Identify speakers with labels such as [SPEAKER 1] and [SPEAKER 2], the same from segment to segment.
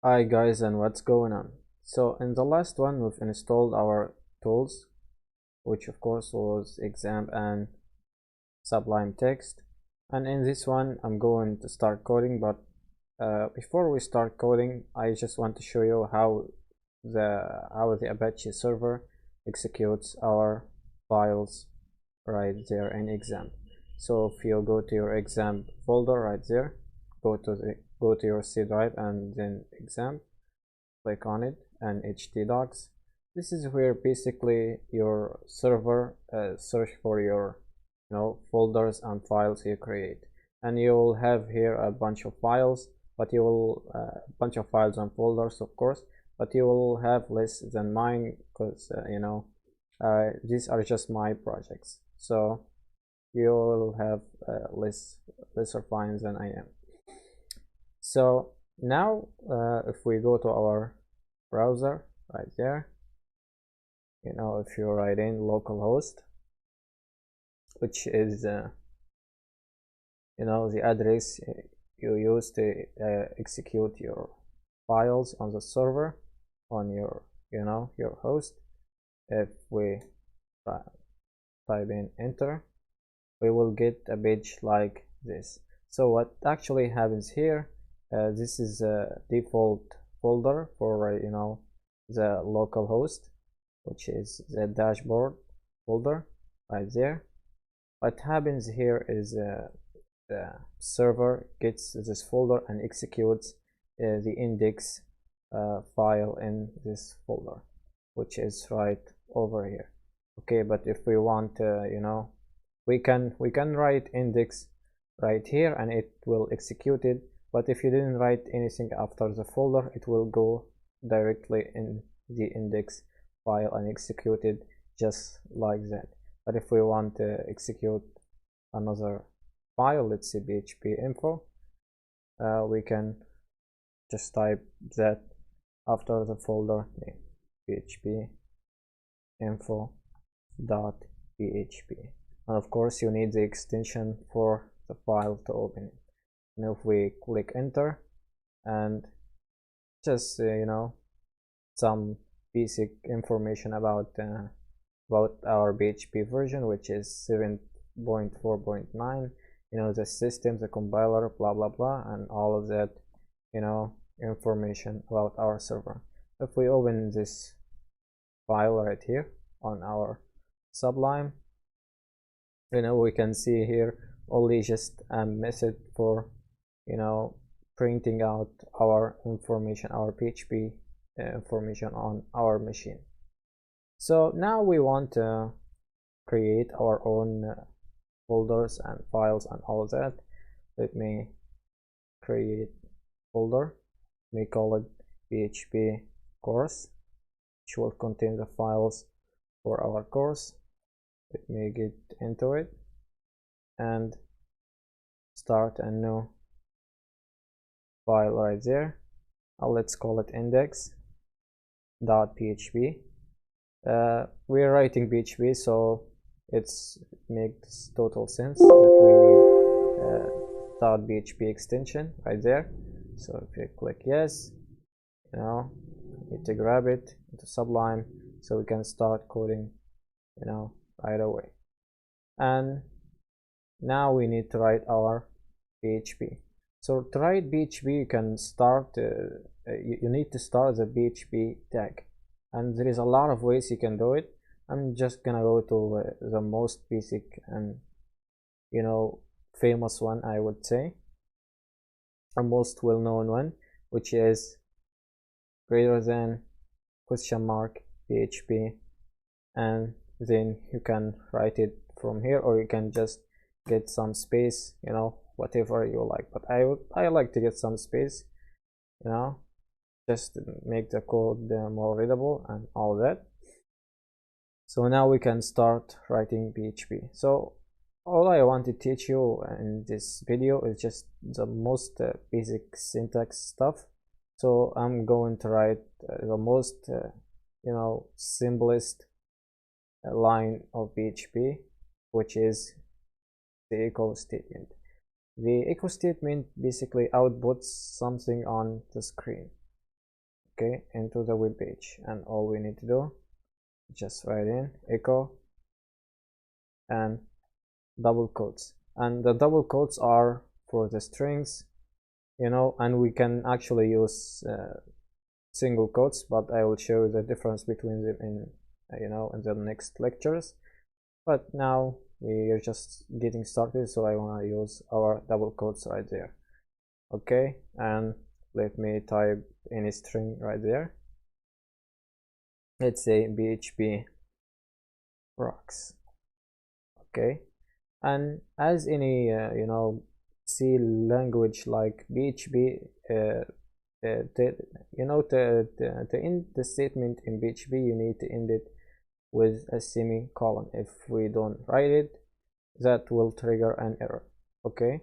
[SPEAKER 1] Hi guys, and what's going on? So in the last one we've installed our tools, which of course was XAMPP and Sublime Text, and in this one I'm going to start coding. But before we start coding, I just want to show you how the Apache server executes our files right there in XAMPP. So if you go to your XAMPP folder right there, go to your C drive and then XAMPP, click on it, and htdocs. This is where basically your server search for your folders and files you create, and you will have here a bunch of files, but you will bunch of files and folders, of course, but you will have less than mine because these are just my projects, so you will have lesser files than I am. So now if we go to our browser right there, if you write in localhost, which is the address you use to execute your files on the server on your host. If we type in enter, we will get a page like this. So what actually happens here, this is a default folder for the local host, which is the dashboard folder right there. What happens here is the server gets this folder and executes the index file in this folder, which is right over here. Okay, but if we want we can write index right here and it will execute it, but if you didn't write anything after the folder, it will go directly in the index file and execute it just like that. But if we want to execute another file, let's say php info, we can just type that after the folder name, php info.php, and of course you need the extension for the file to open it. And if we click enter, and just some basic information about our PHP version, which is 7.4.9, the system, the compiler, blah blah blah, and all of that information about our server. If we open this file right here on our Sublime, we can see here only just a method for printing out our information, our PHP information on our machine. So now we want to create our own folders and files and all that. Let me create folder. We call it PHP course, which will contain the files for our course. Let me get into it and start a new file right there. Let's call it index.php. We're writing PHP, so it makes total sense that we need .php extension right there. So if you click yes, need to grab it into Sublime so we can start coding right away. And now we need to write our PHP. So to write PHP, you can start you need to start the PHP tag, and there is a lot of ways you can do it. I'm just gonna go to the most basic and famous one, I would say, a most well-known one, which is greater than question mark PHP, and then you can write it from here, or you can just get some space, whatever you like, but I like to get some space, just to make the code more readable and all that. So now we can start writing PHP. So all I want to teach you in this video is just the most basic syntax stuff. So I'm going to write the most simplest line of PHP, which is the echo statement. The echo statement basically outputs something on the screen. okay, into the web page. And all we need to do, just write in echo and double quotes, and the double quotes are for the strings, you know, and we can actually use single quotes, but I will show you the difference between them in you know, in the next lectures. But now we are just getting started, so I want to use our double quotes right there. Okay, and let me type any string right there. Let's say PHP rocks. Okay, and as any you know, C language like PHP, you know, to end the statement in PHP, you need to end it with a semicolon. If we don't write it, that will trigger an error. Okay,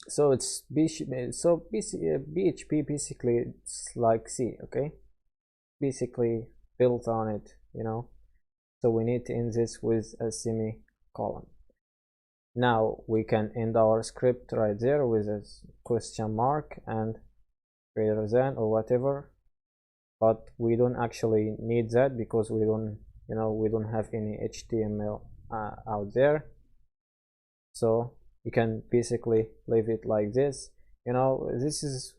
[SPEAKER 1] so it's PHP basically it's like C. Okay, basically built on it, you know, so we need to end this with a semicolon. Now we can end our script right there with a question mark and greater than or whatever, but we don't actually need that because we don't, you know, we don't have any HTML out there. So you can basically leave it like this. You know, this is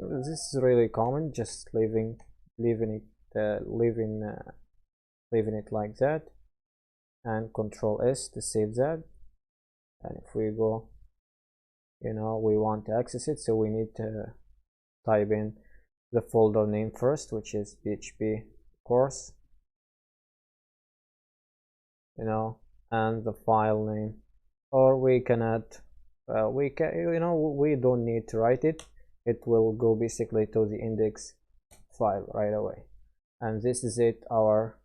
[SPEAKER 1] really common, just leaving it like that, and Control S to save that. And if we go, you know, we want to access it, so we need to type in the folder name first, which is PHP course, you know, and the file name, or we can add we can, you know, we don't need to write it, it will go basically to the index file right away. And this is it, our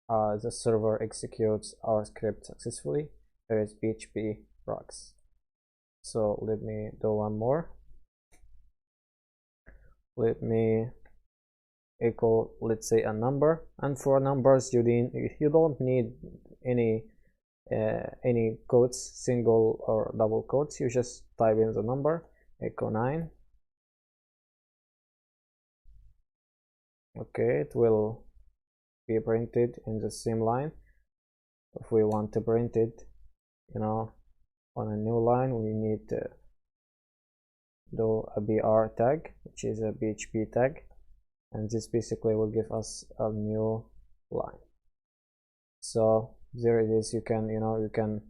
[SPEAKER 1] the server executes our script successfully. There is PHP rocks. So let me do one more. Let me echo, let's say, a number, and for numbers you don't need any quotes, single or double quotes. You just type in the number, echo 9. Okay, it will be printed in the same line. If we want to print it, you know, on a new line, we need to do a BR tag, which is a PHP tag, and this basically will give us a new line. So there it is. You can, you know, you can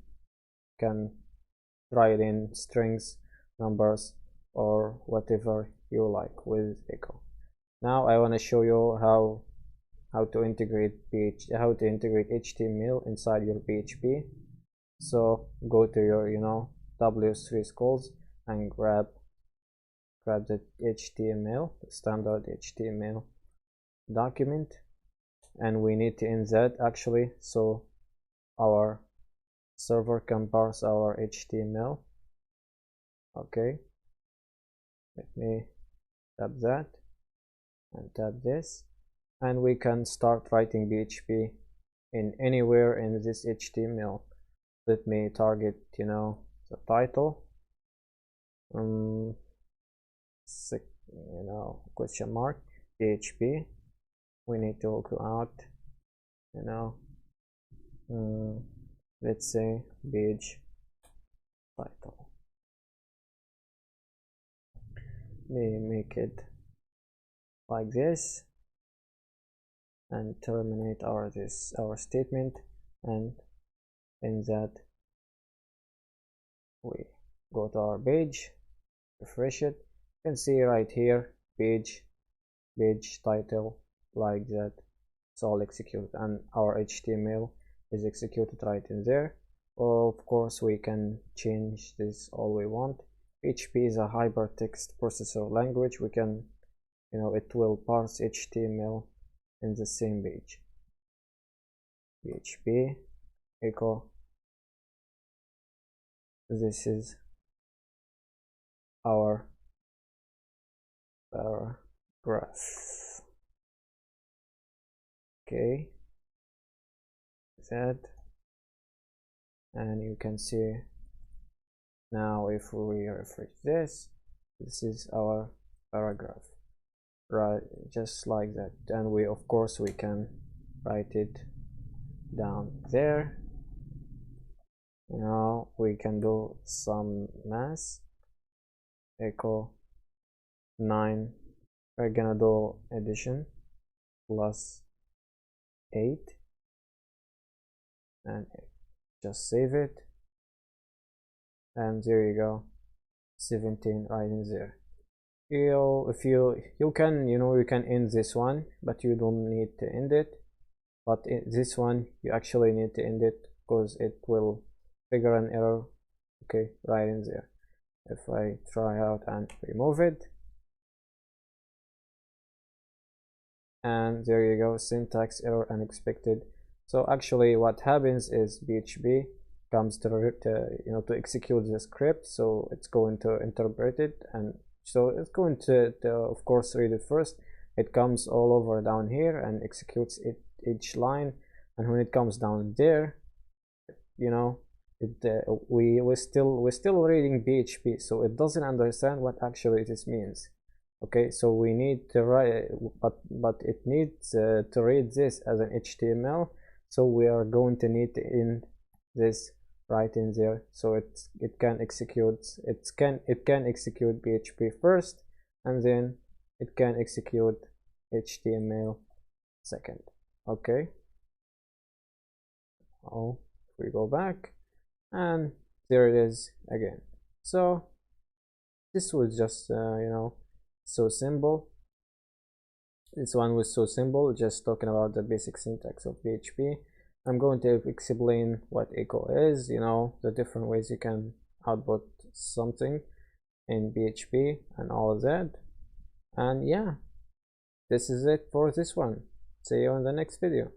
[SPEAKER 1] write in strings, numbers, or whatever you like with echo. Now I want to show you how to integrate HTML inside your PHP. So go to your, you know, W3 schools and grab the HTML, the standard HTML document, and we need to end that actually, so our server can parse our HTML. Okay, let me tap that and tap this, and we can start writing PHP in anywhere in this HTML. Let me target, you know, the title, you know, question mark PHP. We need to go out, you know, let's say page title. We make it like this and terminate our statement, and in that we go to our page, refresh it, you can see right here page title, like that. It's all executed and our HTML is executed right in there. Of course we can change this all we want. PHP is a hypertext processor language. We can, you know, it will parse HTML in the same page. PHP echo, this is our paragraph. Okay, that, and you can see now if we refresh this, this is our paragraph. right, just like that. And we, of course, we can write it down there. You know, we can do some math. Echo 9, we're gonna do addition plus 8, and just save it, and there you go, 17 right in there. If you can, you know, you can end this one, but you don't need to end it. But this one you actually need to end it because it will trigger an error. Okay, right in there. If I try out and remove it, and there you go, syntax error unexpected. So actually what happens is PHP comes to you know, to execute the script, so it's going to interpret it, and so it's going to of course read it first. It comes all over down here and executes it each line, and when it comes down there, you know, we're still reading PHP, so it doesn't understand what actually this means. Okay, so we need to write, but it needs to read this as an HTML, so we are going to need to end this right in there, so it can execute PHP first, and then it can execute HTML second. Okay, oh, we go back, and there it is again. So this was just you know, so simple. This one was so simple, just talking about the basic syntax of PHP. I'm going to explain what echo is, you know, the different ways you can output something in PHP and all of that. And yeah, this is it for this one. See you in the next video.